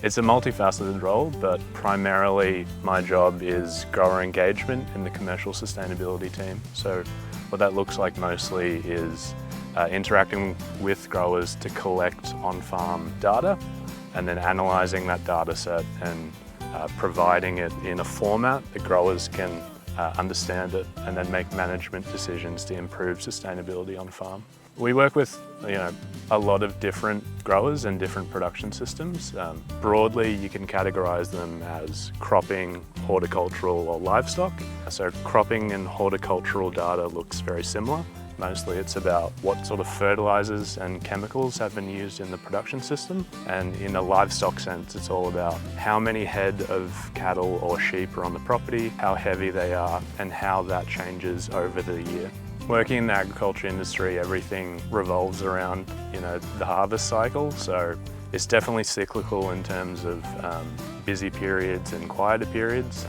It's a multifaceted role, but primarily my job is grower engagement in the commercial sustainability team. So what that looks like mostly is interacting with growers to collect on-farm data and then analysing that data set and providing it in a format that growers can understand it and then make management decisions to improve sustainability on farm. We work with a lot of different growers and different production systems. Broadly, you can categorise them as cropping, horticultural or livestock. So cropping and horticultural data looks very similar. Mostly it's about what sort of fertilisers and chemicals have been used in the production system. And in a livestock sense, it's all about how many head of cattle or sheep are on the property, how heavy they are, and how that changes over the year. Working in the agriculture industry, everything revolves around the harvest cycle. So it's definitely cyclical in terms of busy periods and quieter periods.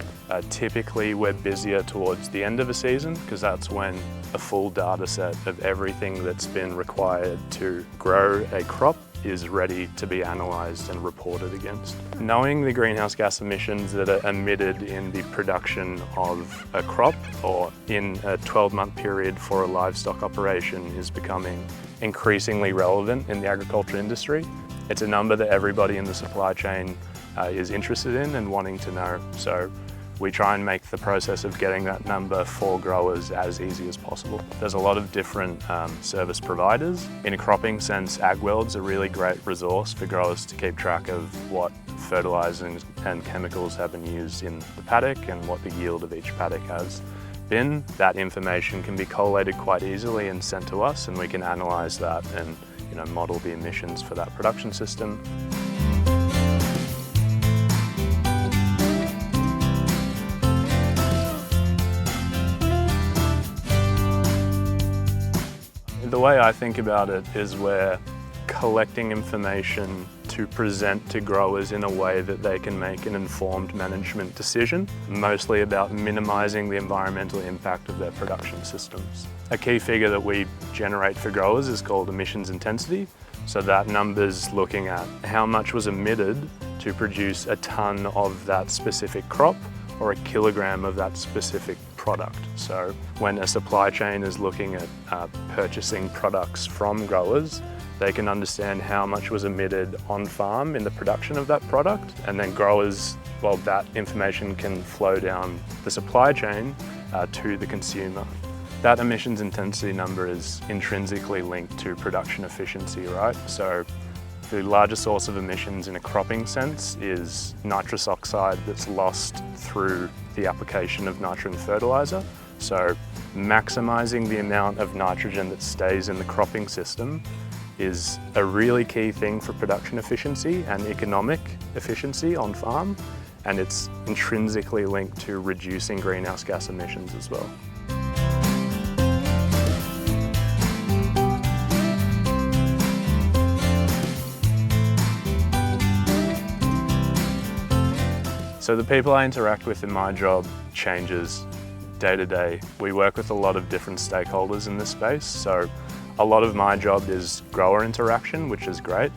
Typically we're busier towards the end of a season because that's when a full data set of everything that's been required to grow a crop is ready to be analysed and reported against. Knowing the greenhouse gas emissions that are emitted in the production of a crop or in a 12-month period for a livestock operation is becoming increasingly relevant in the agriculture industry. It's a number that everybody in the supply chain is interested in and wanting to know. So we try and make the process of getting that number for growers as easy as possible. There's a lot of different service providers. In a cropping sense, AgWorld's a really great resource for growers to keep track of what fertilisers and chemicals have been used in the paddock and what the yield of each paddock has been. That information can be collated quite easily and sent to us, and we can analyse that and model the emissions for that production system. The way I think about it is we're collecting information to present to growers in a way that they can make an informed management decision, mostly about minimising the environmental impact of their production systems. A key figure that we generate for growers is called emissions intensity. So that number's looking at how much was emitted to produce a tonne of that specific crop or a kilogram of that specific product. So when a supply chain is looking at purchasing products from growers, they can understand how much was emitted on farm in the production of that product, and then growers, well, that information can flow down the supply chain to the consumer. That emissions intensity number is intrinsically linked to production efficiency, right? So the largest source of emissions in a cropping sense is nitrous oxide that's lost through the application of nitrogen fertiliser. So maximising the amount of nitrogen that stays in the cropping system is a really key thing for production efficiency and economic efficiency on farm, and it's intrinsically linked to reducing greenhouse gas emissions as well. So the people I interact with in my job changes day to day. We work with a lot of different stakeholders in this space. So a lot of my job is grower interaction, which is great.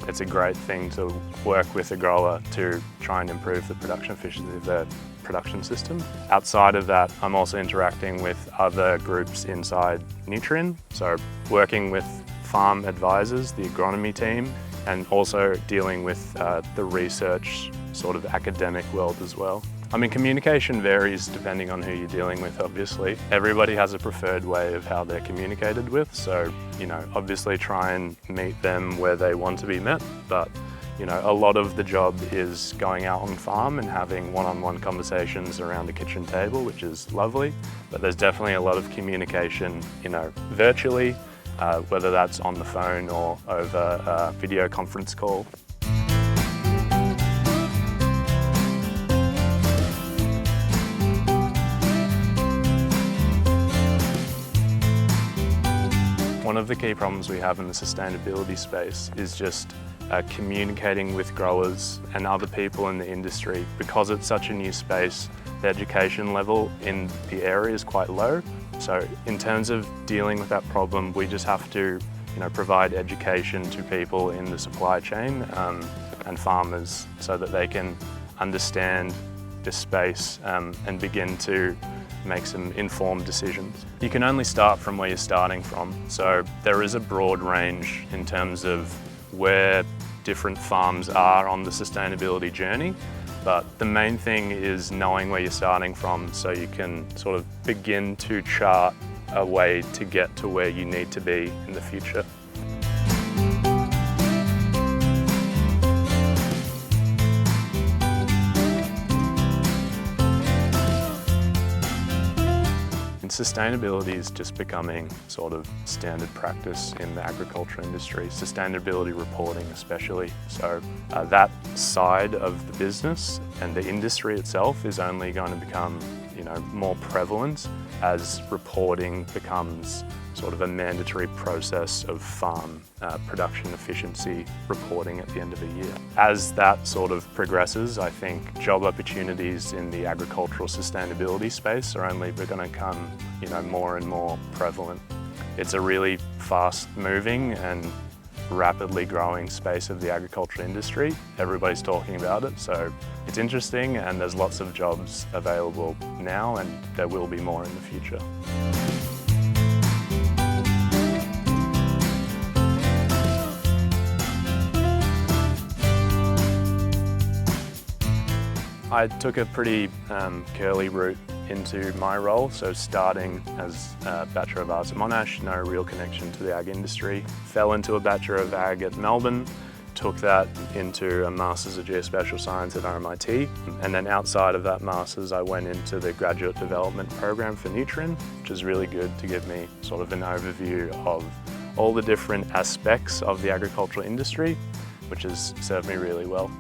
It's a great thing to work with a grower to try and improve the production efficiency of their production system. Outside of that, I'm also interacting with other groups inside Nutrien. So working with farm advisors, the agronomy team, and also dealing with the research sort of academic world as well. I mean, communication varies depending on who you're dealing with, obviously. Everybody has a preferred way of how they're communicated with, so, obviously try and meet them where they want to be met, but, a lot of the job is going out on farm and having one-on-one conversations around the kitchen table, which is lovely, but there's definitely a lot of communication, virtually, whether that's on the phone or over a video conference call. One of the key problems we have in the sustainability space is just communicating with growers and other people in the industry. Because it's such a new space, the education level in the area is quite low. So in terms of dealing with that problem, we just have to provide education to people in the supply chain and farmers so that they can understand this space and begin to make some informed decisions. You can only start from where you're starting from, so there is a broad range in terms of where different farms are on the sustainability journey, but the main thing is knowing where you're starting from so you can sort of begin to chart a way to get to where you need to be in the future. Sustainability is just becoming sort of standard practice in the agriculture industry, sustainability reporting especially. So that side of the business and the industry itself is only going to become, more prevalent as reporting becomes sort of a mandatory process of farm production efficiency reporting at the end of the year. As that sort of progresses, I think job opportunities in the agricultural sustainability space are only going to become, more and more prevalent. It's a really fast-moving and rapidly growing space of the agriculture industry. Everybody's talking about it, so it's interesting, and there's lots of jobs available now, and there will be more in the future. I took a pretty curly route into my role, so starting as a Bachelor of Arts at Monash, no real connection to the ag industry. Fell into a Bachelor of Ag at Melbourne, took that into a Masters of Geospatial Science at RMIT, and then outside of that Masters I went into the Graduate Development Program for Nutrien, which is really good to give me sort of an overview of all the different aspects of the agricultural industry, which has served me really well.